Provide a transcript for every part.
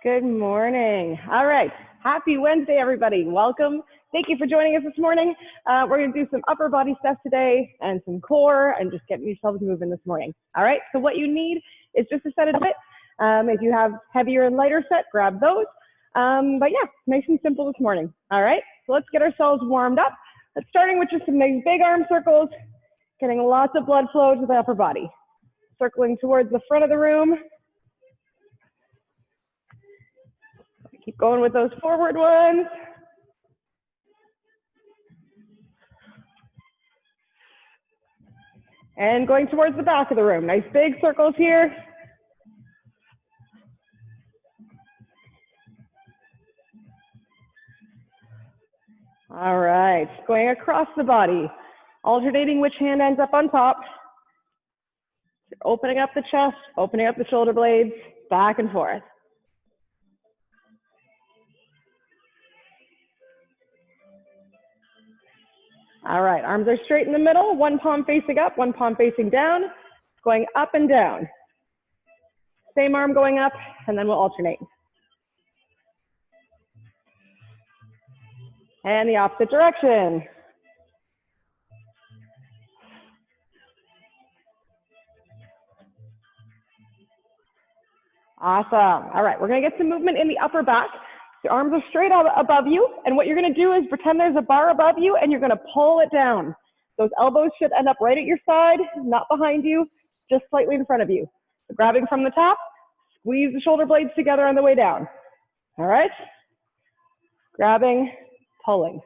Good morning. All right. Happy Wednesday, everybody. Welcome. Thank you for joining us this morning. We're going to do some upper body stuff today and some core and just getting yourselves moving this morning. All right. So what you need is just a set of it. If you have heavier and lighter set, grab those. But yeah, nice and simple this morning. All right. So let's get ourselves warmed up. Let's starting with just some nice big arm circles, getting lots of blood flow to the upper body. Circling towards the front of the room. Keep going with those forward ones. And going towards the back of the room. Nice big circles here. All right, going across the body, alternating which hand ends up on top. Opening up the chest, opening up the shoulder blades, back and forth. All right, arms are straight in the middle, one palm facing up, one palm facing down, going up and down. Same arm going up, and then we'll alternate. And the opposite direction. Awesome. All right, we're gonna get some movement in the upper back. Your arms are straight up above you, and what you're gonna do is pretend there's a bar above you, and you're gonna pull it down. Those elbows should end up right at your side, not behind you, just slightly in front of you. So grabbing from the top, squeeze the shoulder blades together on the way down. All right? Grabbing, pulling.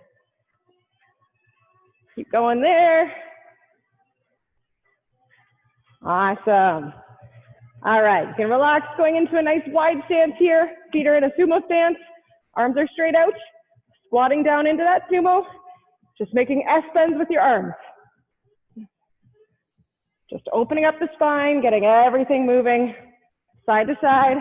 Keep going there. Awesome. All right, you can relax, going into a nice wide stance here. Feet are in a sumo stance. Arms are straight out, squatting down into that sumo, just making S bends with your arms. Just opening up the spine, getting everything moving side to side.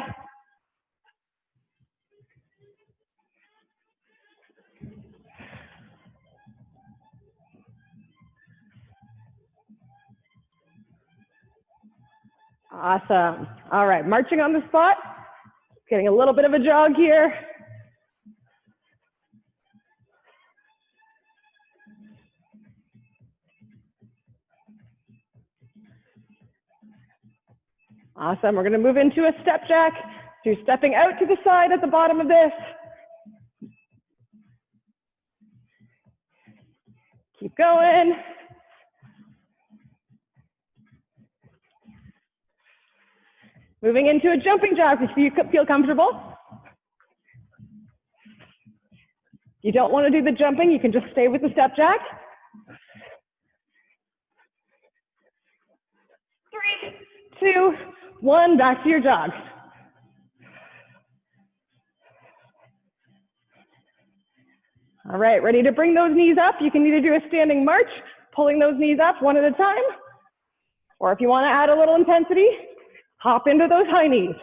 Awesome. All right, marching on the spot, getting a little bit of a jog here. Awesome, we're gonna move into a step jack. So you're stepping out to the side at the bottom of this. Keep going. Moving into a jumping jack if you feel comfortable. If you don't wanna do the jumping, you can just stay with the step jack. 3, 2, 1, back to your jog. All right, ready to bring those knees up. You can either do a standing march, pulling those knees up one at a time, or if you want to add a little intensity, hop into those high knees.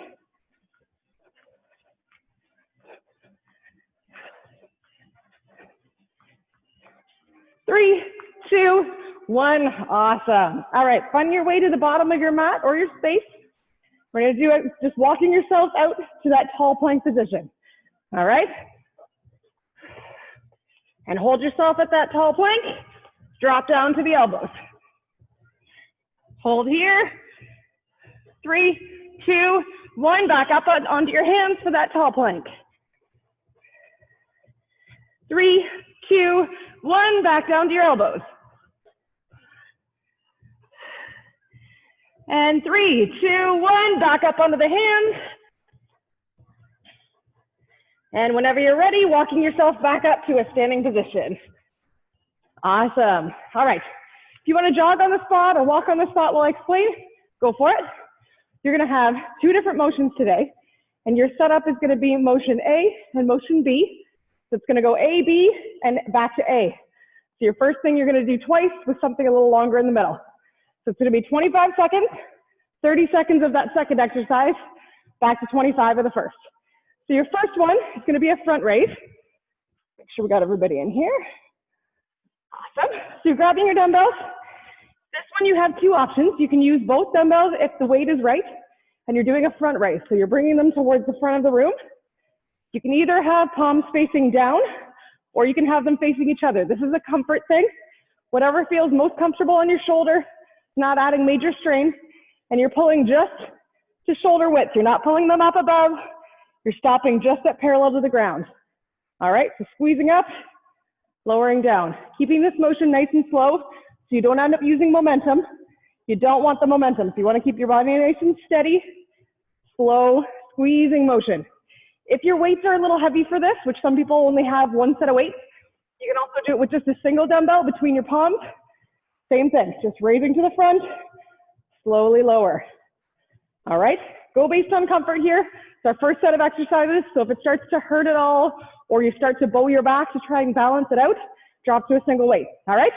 Three, 2, 1, awesome. All right, find your way to the bottom of your mat or your space. We're gonna do it just walking yourself out to that tall plank position. All right? And hold yourself at that tall plank, drop down to the elbows. Hold here, 3, 2, 1, back up onto your hands for that tall plank. 3, 2, 1, back down to your elbows. And 3, 2, 1, back up onto the hands. And whenever you're ready, walking yourself back up to a standing position. Awesome. All right. If you want to jog on the spot or walk on the spot while I explain, go for it. You're going to have 2 different motions today. And your setup is going to be motion A and motion B. So it's going to go A, B, and back to A. So your first thing you're going to do twice with something a little longer in the middle. So it's going to be 25 seconds, 30 seconds of that second exercise, back to 25 of the first. So your first one is going to be a front raise. Make sure we got everybody in here. Awesome. So you're grabbing your dumbbells. This one you have 2 options. You can use both dumbbells if the weight is right, and you're doing a front raise. So you're bringing them towards the front of the room, You can either have palms facing down or you can have them facing each other. This is a comfort thing. Whatever feels most comfortable on your shoulder, not adding major strain, and you're pulling just to shoulder width. You're not pulling them up above. You're stopping just at parallel to the ground. All right, so squeezing up, lowering down. Keeping this motion nice and slow so you don't end up using momentum. You don't want the momentum. So you want to keep your body nice and steady, slow, squeezing motion. If your weights are a little heavy for this, which some people only have one set of weights, you can also do it with just a single dumbbell between your palms. Same thing, just raising to the front, slowly lower. All right, go based on comfort here. It's our first set of exercises, so if it starts to hurt at all, or you start to bow your back to try and balance it out, drop to a single weight, all right?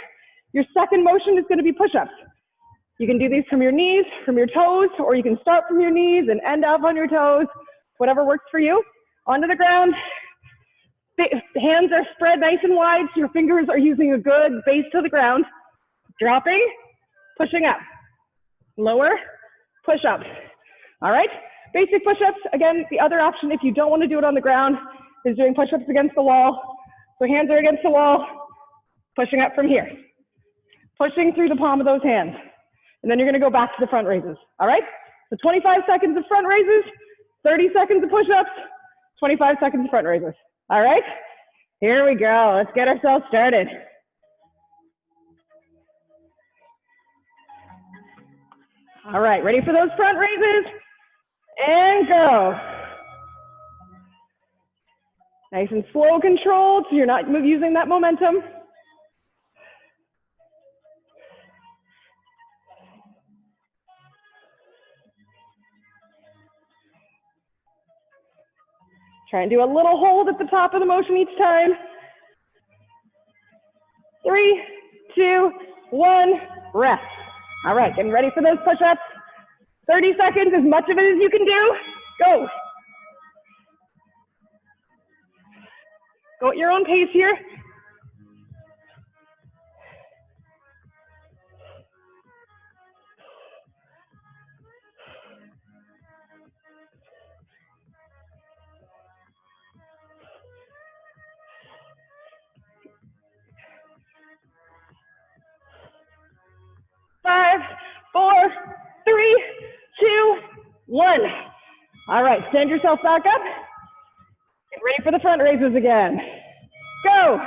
Your second motion is gonna be push-ups. You can do these from your knees, from your toes, or you can start from your knees and end up on your toes, whatever works for you. Onto the ground, hands are spread nice and wide, so your fingers are using a good base to the ground. Dropping, pushing up, lower, push up. All right, basic push-ups. Again, the other option, if you don't want to do it on the ground, is doing push-ups against the wall. So hands are against the wall, pushing up from here. Pushing through the palm of those hands. And then you're going to go back to the front raises. All right, so 25 seconds of front raises, 30 seconds of push-ups, 25 seconds of front raises. All right, here we go. Let's get ourselves started. All right, ready for those front raises? And go. Nice and slow controlled, so you're not using that momentum. Try and do a little hold at the top of the motion each time. 3, 2, 1, rest. All right, getting ready for those push-ups. 30 seconds, as much of it as you can do. Go. Go at your own pace here. Five, 4, 3, 2, 1. All right, stand yourself back up. Get ready for the front raises again. Go.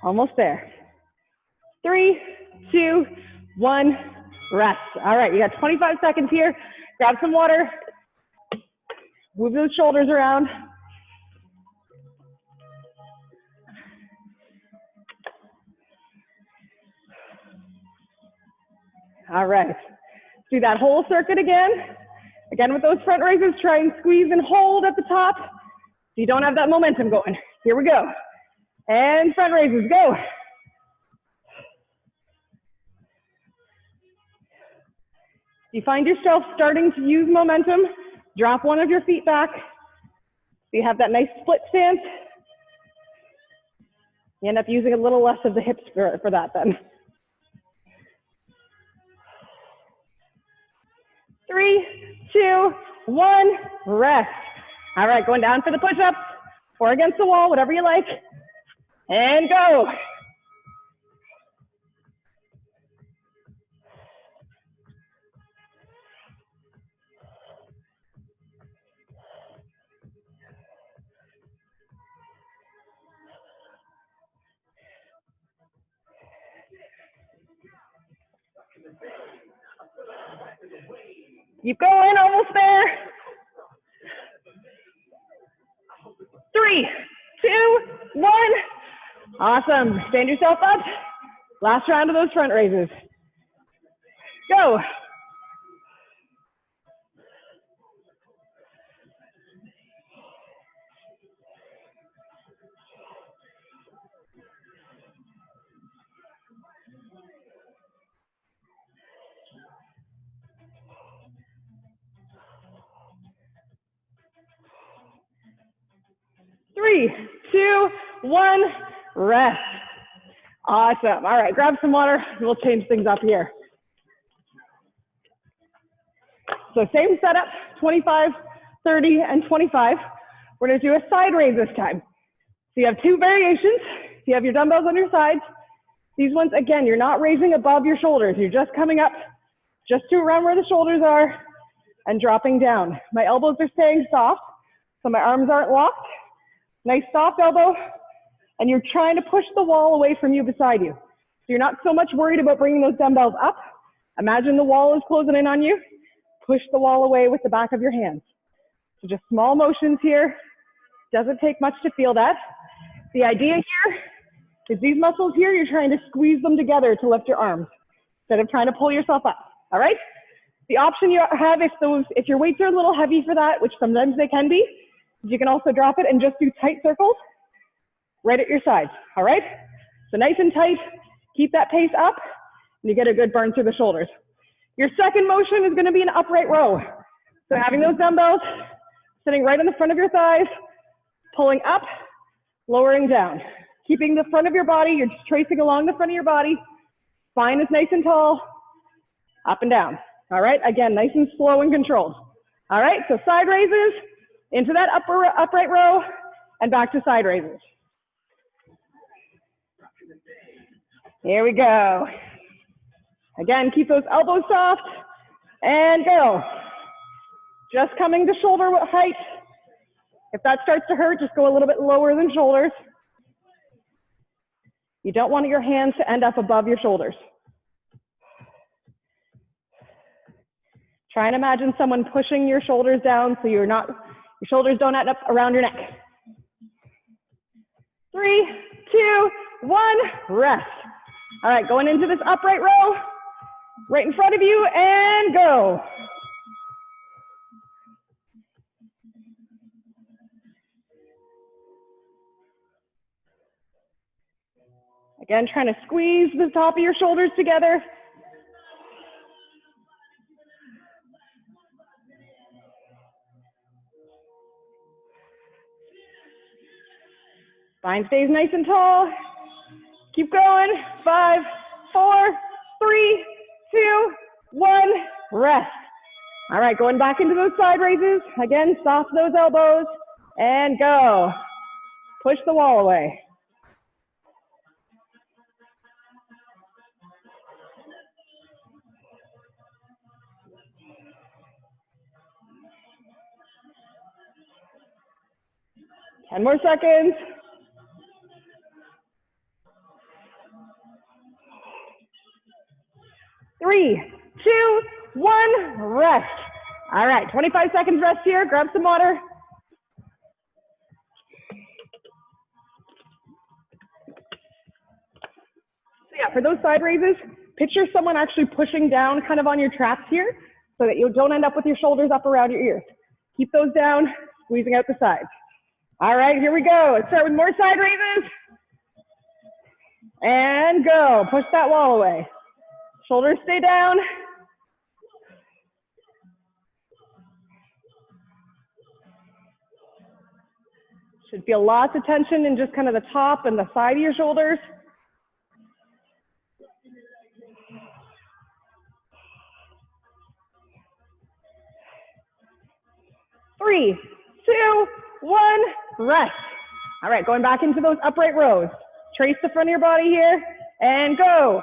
Almost there. 3, 2, 1, rest. All right, you got 25 seconds here. Grab some water. Move those shoulders around. All right, do that whole circuit again. Again, with those front raises, try and squeeze and hold at the top so you don't have that momentum going. Here we go. And front raises, go. If you find yourself starting to use momentum, drop one of your feet back. So you have that nice split stance. You end up using a little less of the hips for that then. 3, 2, 1, rest. All right, going down for the push-ups or against the wall, whatever you like. And go. Keep going, almost there. 3, 2, 1. Awesome. Stand yourself up. Last round of those front raises. Go. 3, 2, 1, rest. Awesome. All right, grab some water. We'll change things up here. So same setup, 25, 30, and 25. We're going to do a side raise this time. So you have two variations. You have your dumbbells on your sides. These ones, again, you're not raising above your shoulders. You're just coming up just to around where the shoulders are and dropping down. My elbows are staying soft, so my arms aren't locked. Nice soft elbow. And you're trying to push the wall away from you beside you. So you're not so much worried about bringing those dumbbells up. Imagine the wall is closing in on you. Push the wall away with the back of your hands. So just small motions here. Doesn't take much to feel that. The idea here is these muscles here, you're trying to squeeze them together to lift your arms instead of trying to pull yourself up, all right? The option you have if your weights are a little heavy for that, which sometimes they can be, is you can also drop it and just do tight circles right at your sides, all right? So nice and tight, keep that pace up, and you get a good burn through the shoulders. Your second motion is gonna be an upright row. So having those dumbbells sitting right in the front of your thighs, pulling up, lowering down. Keeping the front of your body, you're just tracing along the front of your body. Spine is nice and tall, up and down. All right, again, nice and slow and controlled. All right, so side raises, into that upright row, and back to side raises. Here we go. Again, keep those elbows soft, and go. Just coming to shoulder height. If that starts to hurt, just go a little bit lower than shoulders. You don't want your hands to end up above your shoulders. Try and imagine someone pushing your shoulders down so your shoulders don't end up around your neck. 3, 2, 1, rest. All right, going into this upright row, right in front of you, and go. Again, trying to squeeze the top of your shoulders together. Spine stays nice and tall. Keep going. 5, 4, 3, 2, 1, rest. All right, going back into those side raises. Again, soft those elbows and go. Push the wall away. Ten more seconds. 3, 2, 1, rest. All right, 25 seconds rest here. Grab some water. So yeah, for those side raises, picture someone actually pushing down kind of on your traps here so that you don't end up with your shoulders up around your ears. Keep those down, squeezing out the sides. All right, here we go. Let's start with more side raises. And go. Push that wall away. Shoulders stay down. Should feel lots of tension in just kind of the top and the side of your shoulders. Three, 2, 1, rest. All right, going back into those upright rows. Trace the front of your body here and go.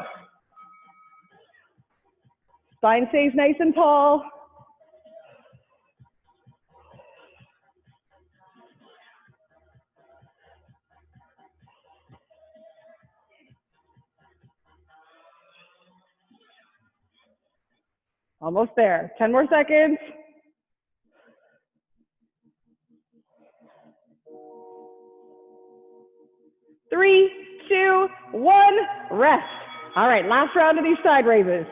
Spine stays nice and tall. Almost there. 10 more seconds. Three, 2, 1, rest. All right, last round of these side raises.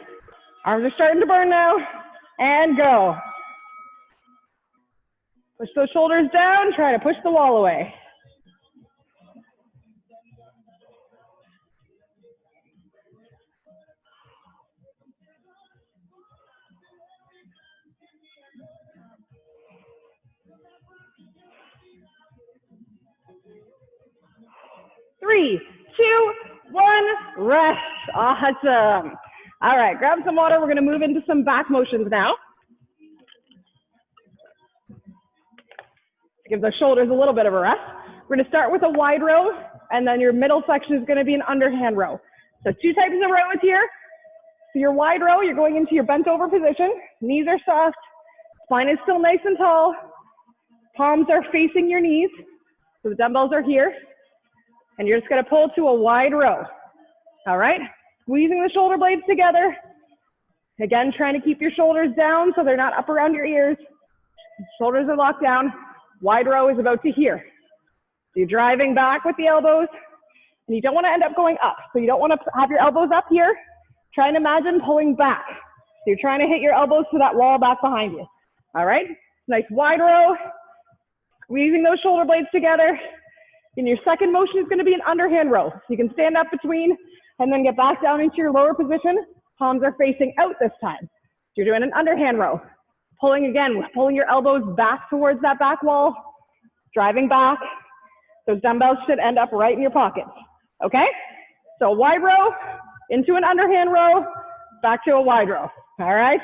Arms are starting to burn now, and go. Push those shoulders down, try to push the wall away. 3, 2, 1, rest. Awesome. All right, grab some water. We're gonna move into some back motions now. Give the shoulders a little bit of a rest. We're gonna start with a wide row, and then your middle section is gonna be an underhand row. So 2 types of rows here. So your wide row, you're going into your bent over position. Knees are soft, spine is still nice and tall. Palms are facing your knees. So the dumbbells are here. And you're just gonna pull to a wide row. All right, squeezing the shoulder blades together. Again, trying to keep your shoulders down so they're not up around your ears. Shoulders are locked down. Wide row is about to here. So you're driving back with the elbows, and you don't want to end up going up. So you don't want to have your elbows up here. Try and imagine pulling back. So you're trying to hit your elbows to that wall back behind you. All right, nice wide row. Squeezing those shoulder blades together. And your second motion is going to be an underhand row. So you can stand up between and then get back down into your lower position. Palms are facing out this time. So you're doing an underhand row. Pulling again, pulling your elbows back towards that back wall, driving back. Those dumbbells should end up right in your pockets, okay? So wide row, into an underhand row, back to a wide row, all right?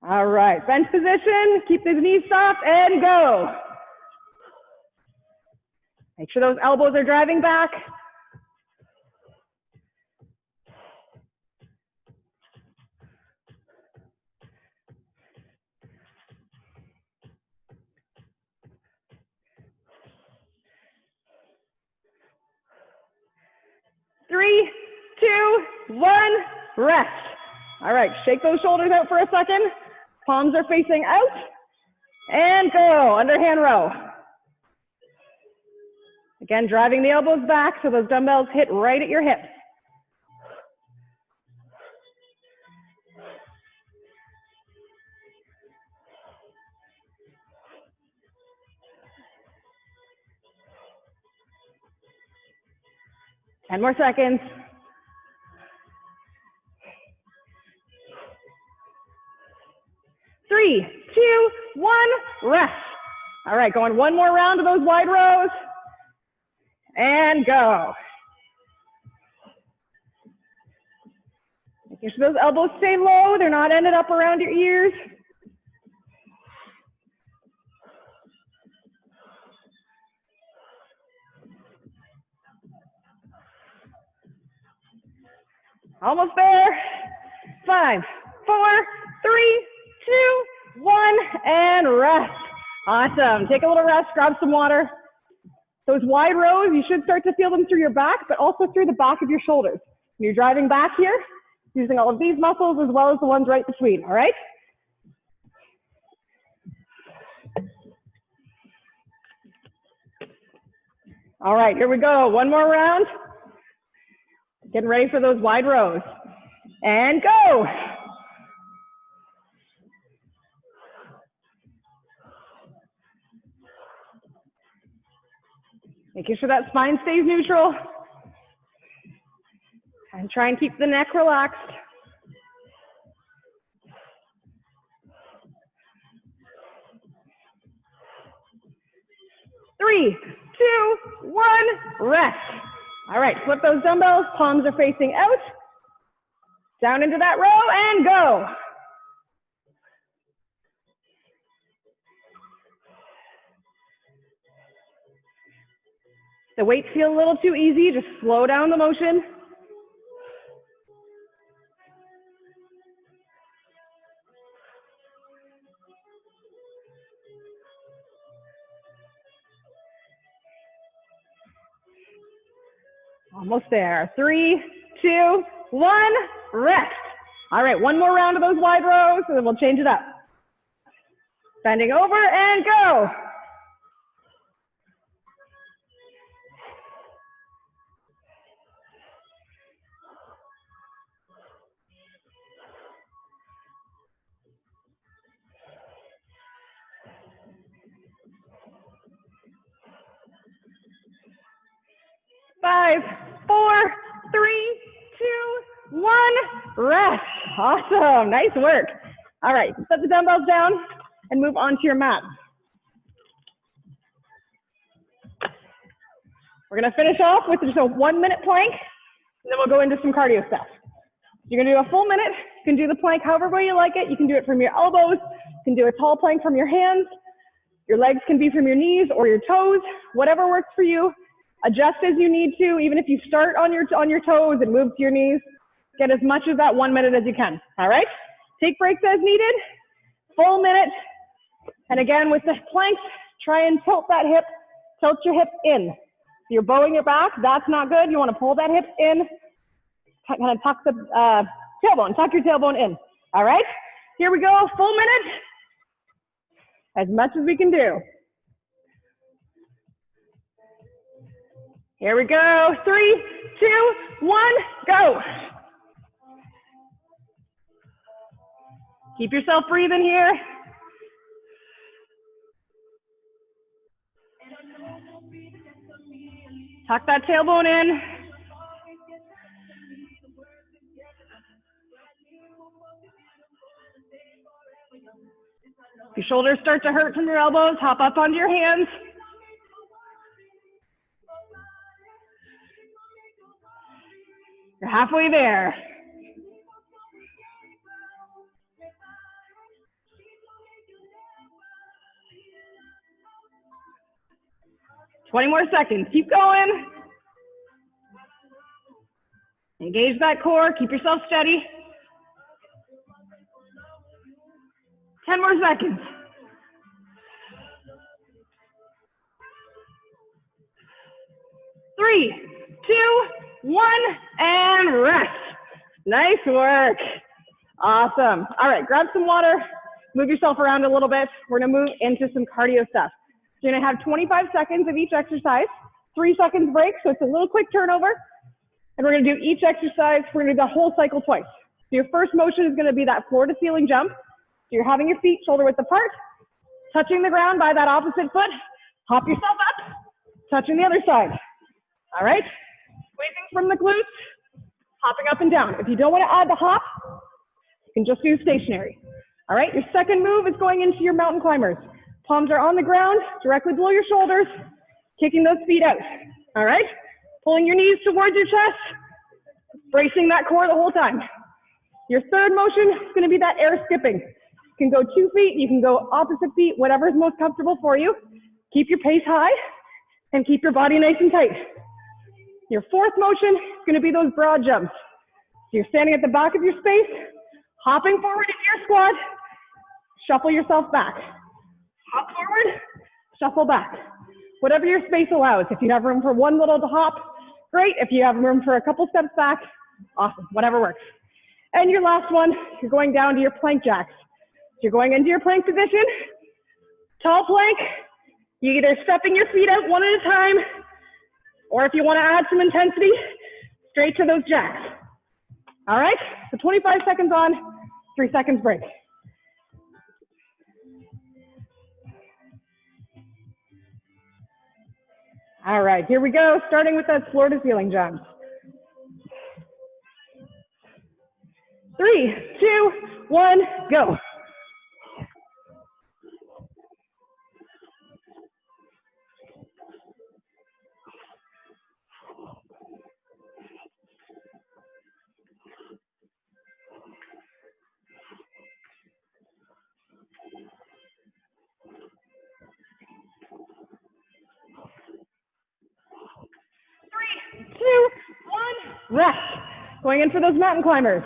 All right, bench position, keep those knees soft and go. Make sure those elbows are driving back. Three, 2, 1, rest. All right, shake those shoulders out for a second. Palms are facing out. And go, underhand row. Again, driving the elbows back so those dumbbells hit right at your hips. Ten more seconds. Three, 2, 1, rest. All right, going one more round of those wide rows. And go. Making sure those elbows stay low. They're not ended up around your ears. Almost there. 5, 4, 3, 2, 1, and rest. Awesome. Take a little rest, grab some water. Those wide rows, you should start to feel them through your back, but also through the back of your shoulders. When you're driving back here, using all of these muscles as well as the ones right between, all right? All right, here we go. One more round. Getting ready for those wide rows. And go. Making sure that spine stays neutral. And try and keep the neck relaxed. Three, 2, 1, rest. All right, flip those dumbbells, palms are facing out. Down into that row and go. The weights feel a little too easy, just slow down the motion. Almost there. 3, 2, 1, rest. All right, one more round of those wide rows, and then we'll change it up. Bending over and go. Five, 4, 3, 2, 1, rest. Awesome, nice work. All right, set the dumbbells down and move onto your mat. We're gonna finish off with just a 1-minute plank, and then we'll go into some cardio stuff. You're gonna do a full minute. You can do the plank however way you like it. You can do it from your elbows. You can do a tall plank from your hands. Your legs can be from your knees or your toes, whatever works for you. Adjust as you need to, even if you start on your toes and move to your knees. Get as much of that 1 minute as you can, all right? Take breaks as needed, full minute. And again, with the planks, try and tilt that hip, tilt your hip in. If you're bowing your back, that's not good. You wanna pull that hip in, kind of tuck the tailbone, tuck your tailbone in, all right? Here we go, full minute, as much as we can do. Here we go, 3, 2, 1, go. Keep yourself breathing here. Tuck that tailbone in. If your shoulders start to hurt from your elbows, hop up onto your hands. You're halfway there. $20 more seconds. Keep going. Engage that core. Keep yourself steady. 10 more seconds. 3, 2, 1, and rest. Nice work. Awesome. All right, grab some water. Move yourself around a little bit. We're gonna move into some cardio stuff. So you're gonna have 25 seconds of each exercise, 3 seconds break, so it's a little quick turnover. And we're gonna do each exercise, we're gonna do the whole cycle twice. So your first motion is gonna be that floor to ceiling jump. So you're having your feet shoulder width apart, touching the ground by that opposite foot, hop yourself up, touching the other side. All right, squeezing from the glutes, hopping up and down. If you don't wanna add the hop, you can just do stationary. All right, your second move is going into your mountain climbers. Palms are on the ground, directly below your shoulders, kicking those feet out. All right, pulling your knees towards your chest, bracing that core the whole time. Your third motion is gonna be that air skipping. You can go 2 feet, you can go opposite feet, whatever is most comfortable for you. Keep your pace high and keep your body nice and tight. Your fourth motion is gonna be those broad jumps. So you're standing at the back of your space, hopping forward into your squat, shuffle yourself back. Hop forward, shuffle back. Whatever your space allows. If you have room for one little hop, great. If you have room for a couple steps back, awesome, whatever works. And your last one, you're going down to your plank jacks. So you're going into your plank position, tall plank. You're either stepping your feet out one at a time, or if you want to add some intensity, straight to those jacks. All right, so 25 seconds on, 3 seconds break. All right, here we go, starting with that floor to ceiling jump. 3, 2, 1, go. Rest. Going in for those mountain climbers.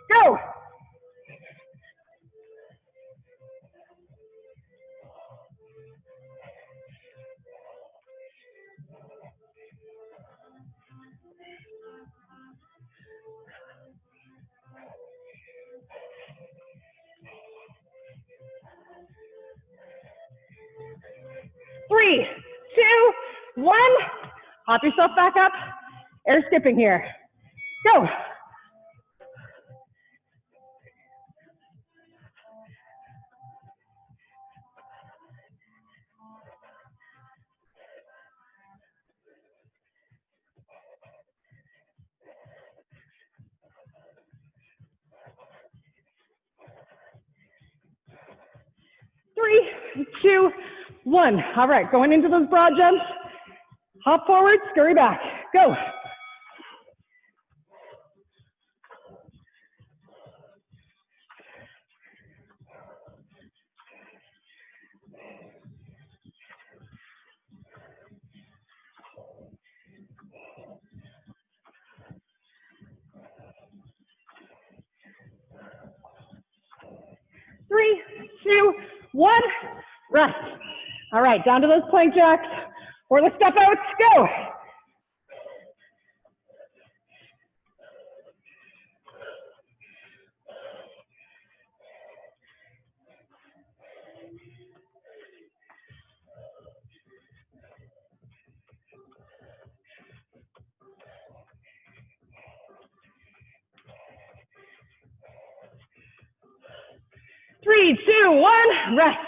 Go. Three, 2, 1. Hop yourself back up. Air skipping here. Go. Three, 2, 1. All right, going into those broad jumps. Hop forward, scurry back. Go. Three, two, one, rest. All right, down to those plank jacks or the step outs, go. Three, two, one, rest.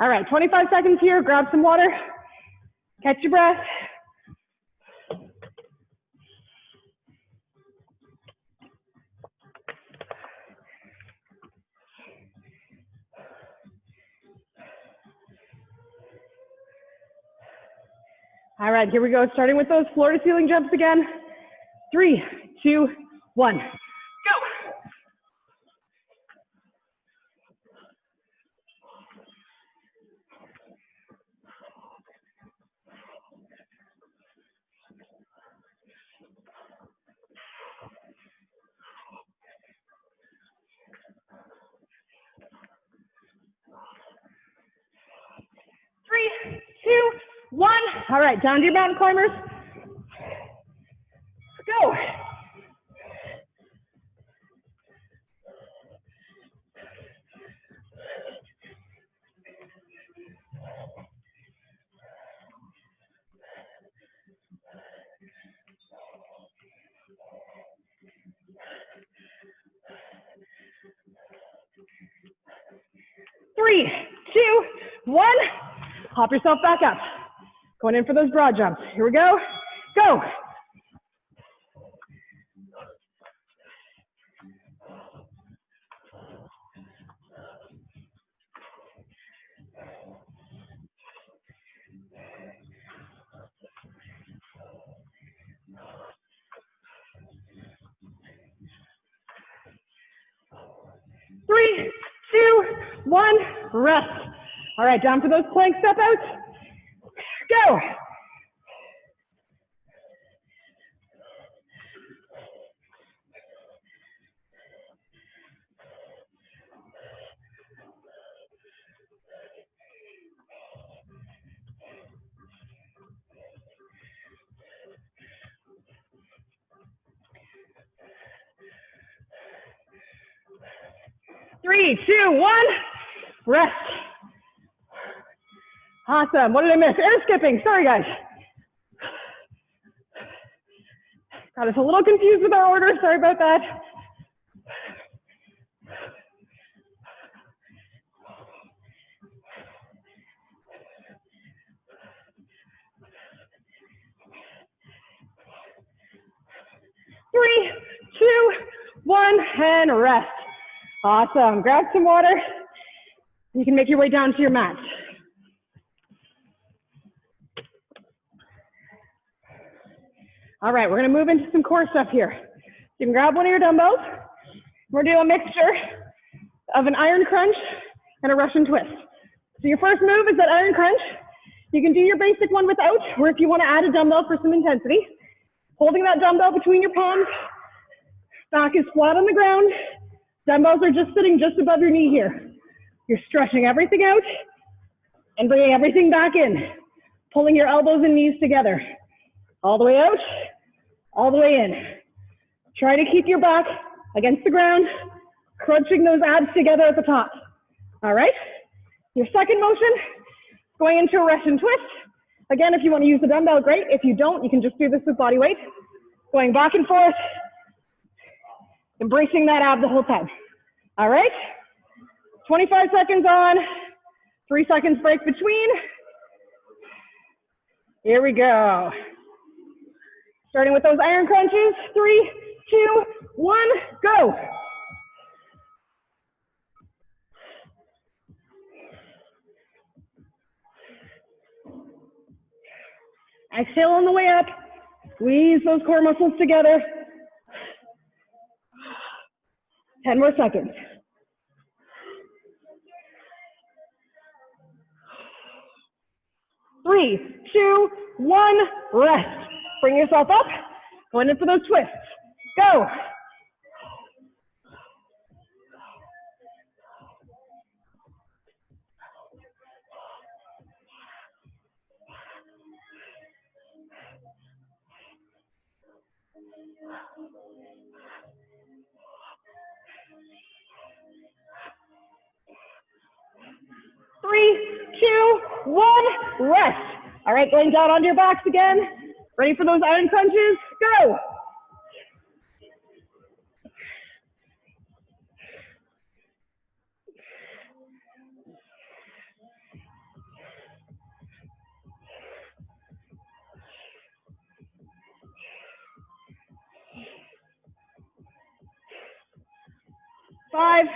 All right, 25 seconds here, grab some water, catch your breath. All right, here we go, starting with those floor to ceiling jumps again. 3, 2, 1, go. 3, 2, 1. All right, down to your mountain climbers. Go. Three, two, one. Hop yourself back up. Going in for those broad jumps. Here we go. Go. Three, two, one, rest. All right, down for those plank step outs. Go. Three, two, one, rest. Awesome. What did I miss? Air skipping. Sorry, guys. Got us a little confused with our order. Sorry about that. Three, two, one, and rest. Awesome. Grab some water. You can make your way down to your mat. All right, we're gonna move into some core stuff here. You can grab one of your dumbbells. We're doing a mixture of an iron crunch and a Russian twist. So your first move is that iron crunch. You can do your basic one without, or if you wanna add a dumbbell for some intensity. Holding that dumbbell between your palms, back is flat on the ground. Dumbbells are just sitting just above your knee here. You're stretching everything out and bringing everything back in, pulling your elbows and knees together. All the way out, all the way in. Try to keep your back against the ground, crunching those abs together at the top. All right? Your second motion, going into a Russian twist. Again, if you want to use the dumbbell, great. If you don't, you can just do this with body weight. Going back and forth, embracing that ab the whole time. All right? 25 seconds on, 3 seconds break between. Here we go. Starting with those iron crunches. 3, 2, 1, go. Exhale on the way up. Squeeze those core muscles together. 10 more seconds. 3, 2, 1, rest. Bring yourself up. Going in for those twists. Go. Three, 2, 1, rest. All right, going down onto your backs again. Ready for those iron crunches? Go. Five,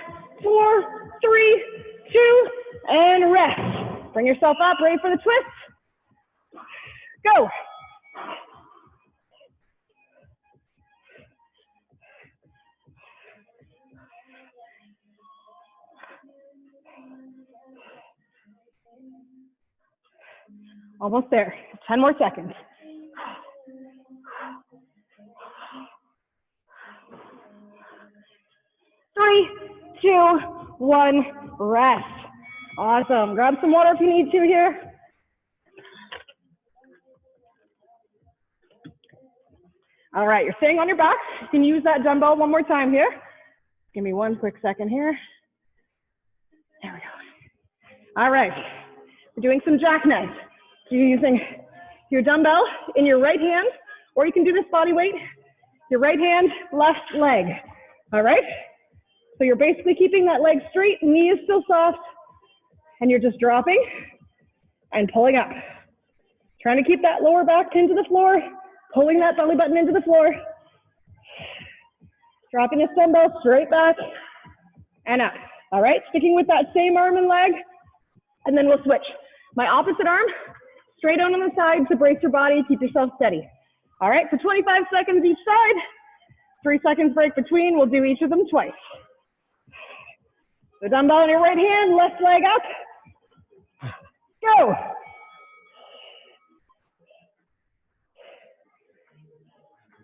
4, 3, 2, and rest. Bring yourself up, ready for the twist. Go. Almost there. 10 more seconds. Three, 2, 1, rest. Awesome. Grab some water if you need to here. All right, you're staying on your back. You can use that dumbbell one more time here. Give me one quick second here. There we go. All right, we're doing some jackknife. So you're using your dumbbell in your right hand, or you can do this body weight, your right hand, left leg. All right? So you're basically keeping that leg straight, knee is still soft, and you're just dropping and pulling up. Trying to keep that lower back into the floor, pulling that belly button into the floor. Dropping this dumbbell straight back and up. All right, sticking with that same arm and leg, and then we'll switch. My opposite arm, straight out on the side to brace your body, keep yourself steady. All right, for 25 seconds each side, 3 seconds break between, we'll do each of them twice. The dumbbell in your right hand, left leg up. Go.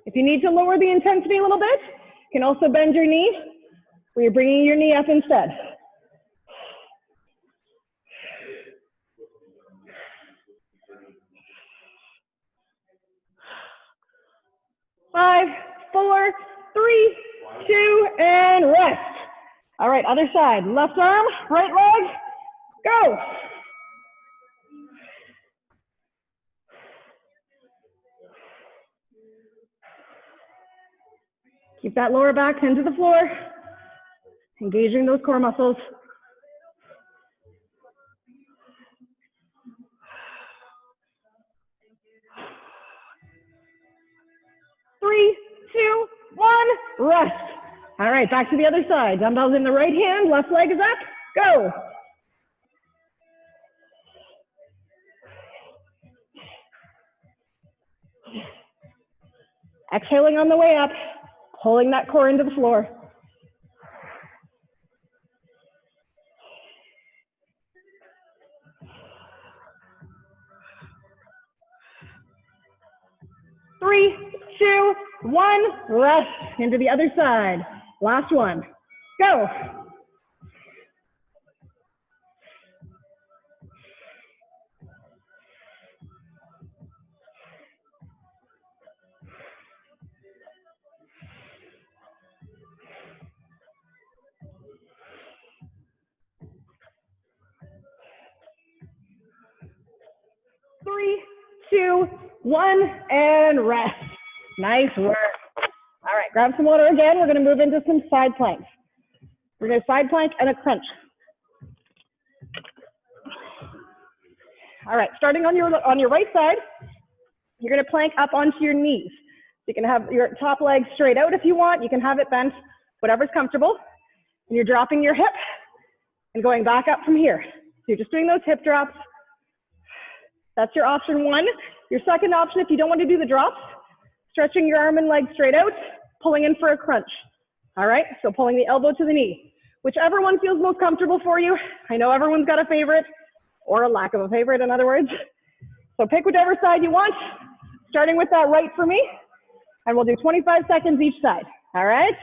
If you need to lower the intensity a little bit, you can also bend your knee, where you're bringing your knee up instead. Five, 4, 3, 2, and rest. All right, other side. Left arm, right leg, go. Keep that lower back into the floor, engaging those core muscles. 3, 2, 1, rest. All right, back to the other side. Dumbbells in the right hand, left leg is up, go. Exhaling on the way up, pulling that core into the floor. Three, 2, 1, rest. Into the other side. Last one, go. Three, 2, 1, and rest. Nice work. All right, grab some water again. We're going to move into some side planks. We're going to side plank and a crunch. All right, starting on your right side, you're going to plank up onto your knees. You can have your top leg straight out if you want. You can have it bent, whatever's comfortable. And you're dropping your hip and going back up from here. So you're just doing those hip drops. That's your option one. Your second option, if you don't want to do the drops, stretching your arm and leg straight out, pulling in for a crunch. All right, so pulling the elbow to the knee. Whichever one feels most comfortable for you. I know everyone's got a favorite, or a lack of a favorite, in other words. So pick whichever side you want, starting with that right for me, and we'll do 25 seconds each side. All right,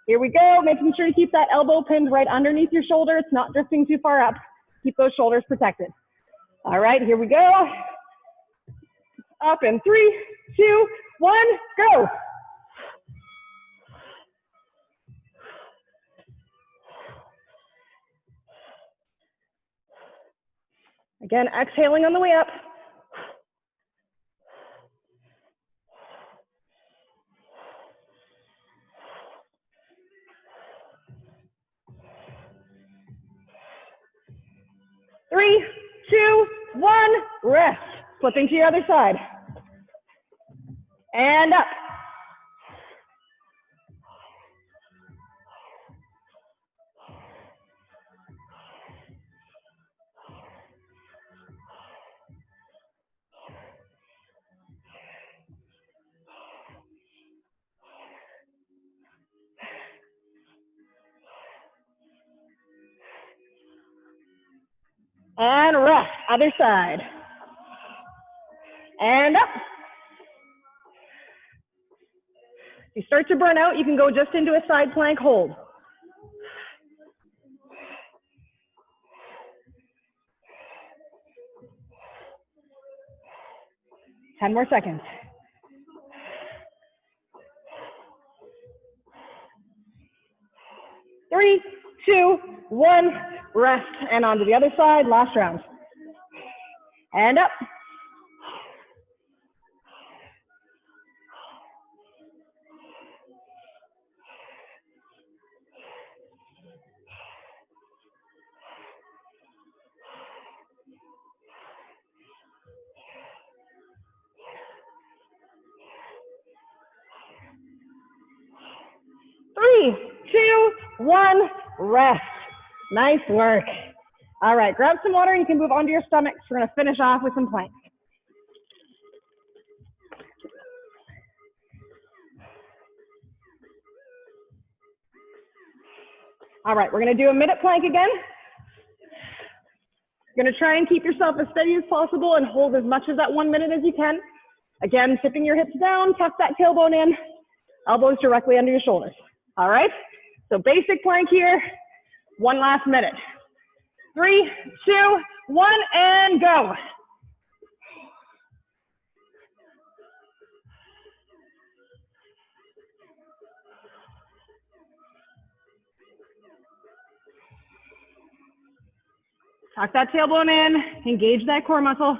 here we go, making sure to keep that elbow pinned right underneath your shoulder. It's not drifting too far up. Keep those shoulders protected. All right, here we go. Up in 3, 2, 1, go. Again, exhaling on the way up. Three, 2, 1, rest. Flipping to your other side. And up. And rest, other side. And up. If you start to burn out, you can go just into a side plank hold. Ten more seconds. 3, 2, 1, rest, and on to the other side, last round. And up. Three, 2, 1, rest. Nice work. All right, grab some water and you can move onto your stomachs. We're gonna finish off with some planks. All right, we're gonna do a minute plank again. You're gonna try and keep yourself as steady as possible and hold as much of that 1 minute as you can. Again, tipping your hips down, tuck that tailbone in, elbows directly under your shoulders. All right, so basic plank here, 1 last minute. 3, 2, 1, and go. Tuck that tailbone in, engage that core muscle.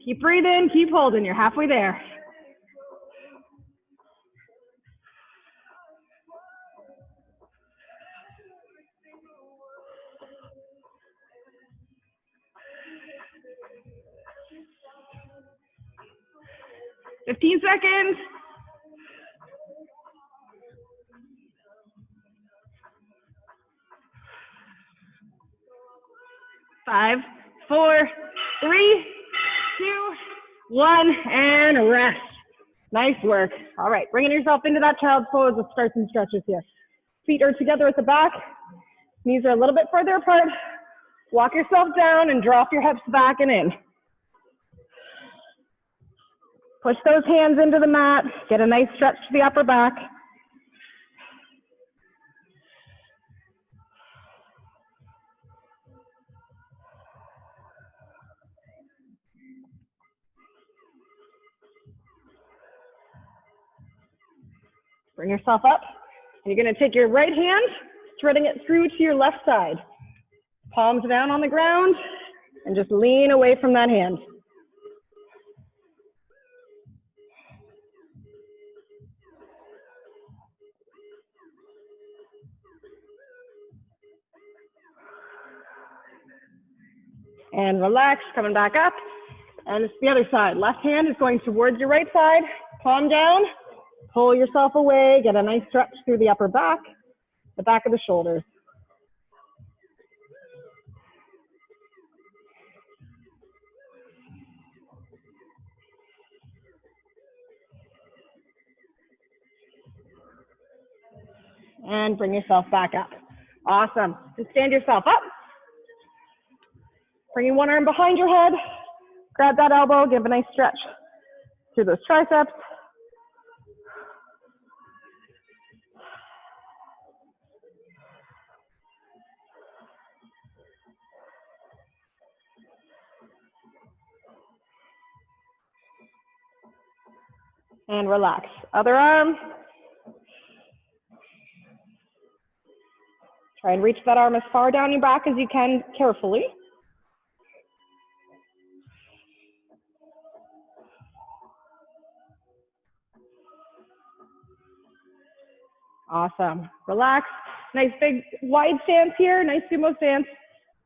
Keep breathing, keep holding, you're halfway there. "15 seconds. Five, 4, 3, 2, 1, and rest. Nice work. All right, bringing yourself into that child's pose. Let's start some stretches here. Feet are together at the back. Knees are a little bit further apart. Walk yourself down and drop your hips back and in. Push those hands into the mat. Get a nice stretch to the upper back. Bring yourself up. And you're going to take your right hand, threading it through to your left side. Palms down on the ground, and just lean away from that hand. And relax, coming back up. And it's the other side. Left hand is going towards your right side, palm down, Pull yourself away, get a nice stretch through the upper back, the back of the shoulders. And bring yourself back up. Awesome. Just stand yourself up. Bringing one arm behind your head. Grab that elbow, give a nice stretch through those triceps. And relax. Other arm. Try and reach that arm as far down your back as you can carefully. Awesome. Relax. Nice big wide stance here. Nice sumo stance.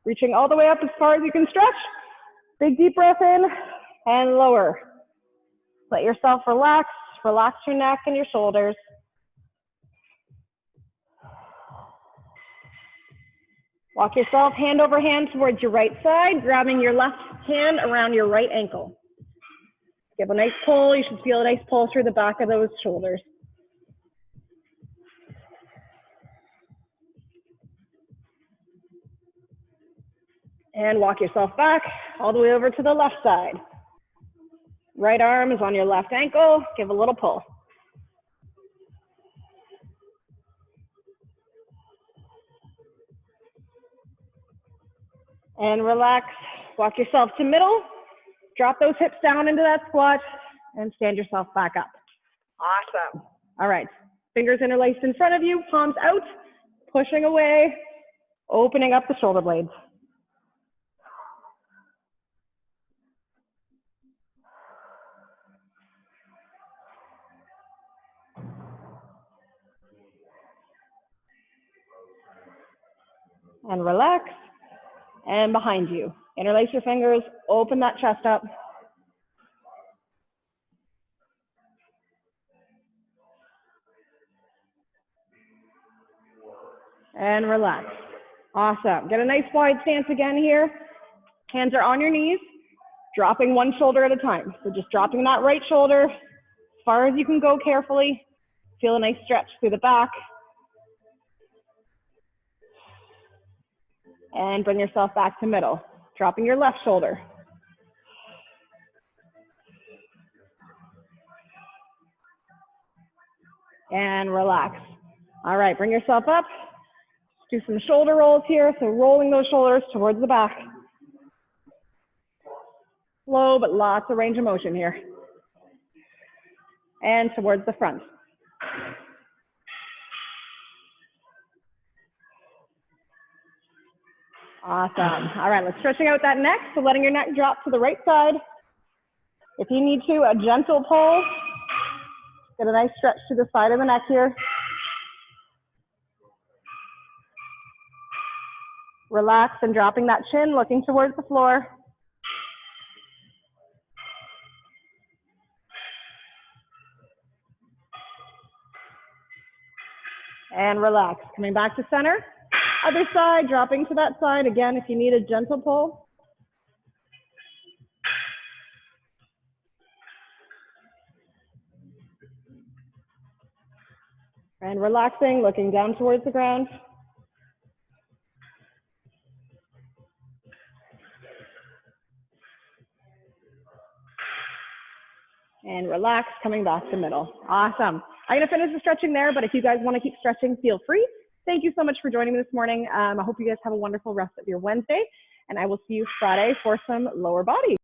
Reaching all the way up as far as you can stretch. Big deep breath in and lower. Let yourself relax. Relax your neck and your shoulders. Walk yourself hand over hand towards your right side, grabbing your left hand around your right ankle. Give a nice pull. You should feel a nice pull through the back of those shoulders. And walk yourself back all the way over to the left side. Right arm is on your left ankle. Give a little pull. And relax. Walk yourself to middle. Drop those hips down into that squat and stand yourself back up. Awesome. All right. Fingers interlaced in front of you, palms out, pushing away, opening up the shoulder blades. And relax. And behind you. Interlace your fingers, open that chest up. And relax. Awesome. Get a nice wide stance again here. Hands are on your knees, dropping one shoulder at a time. So just dropping that right shoulder as far as you can go carefully. Feel a nice stretch through the back. And bring yourself back to middle, dropping your left shoulder. And relax. All right, bring yourself up. Do some shoulder rolls here, so rolling those shoulders towards the back. Slow, but lots of range of motion here. And towards the front. Awesome. All right, let's stretching out that neck, so letting your neck drop to the right side. If you need to, a gentle pull. Get a nice stretch to the side of the neck here. Relax and dropping that chin, looking towards the floor. And relax. Coming back to center. Other side, dropping to that side. Again, if you need a gentle pull. And relaxing, looking down towards the ground. And relax, coming back to middle. Awesome. I'm going to finish the stretching there, but if you guys want to keep stretching, feel free. Thank you so much for joining me this morning. I hope you guys have a wonderful rest of your Wednesday, and I will see you Friday for some lower body.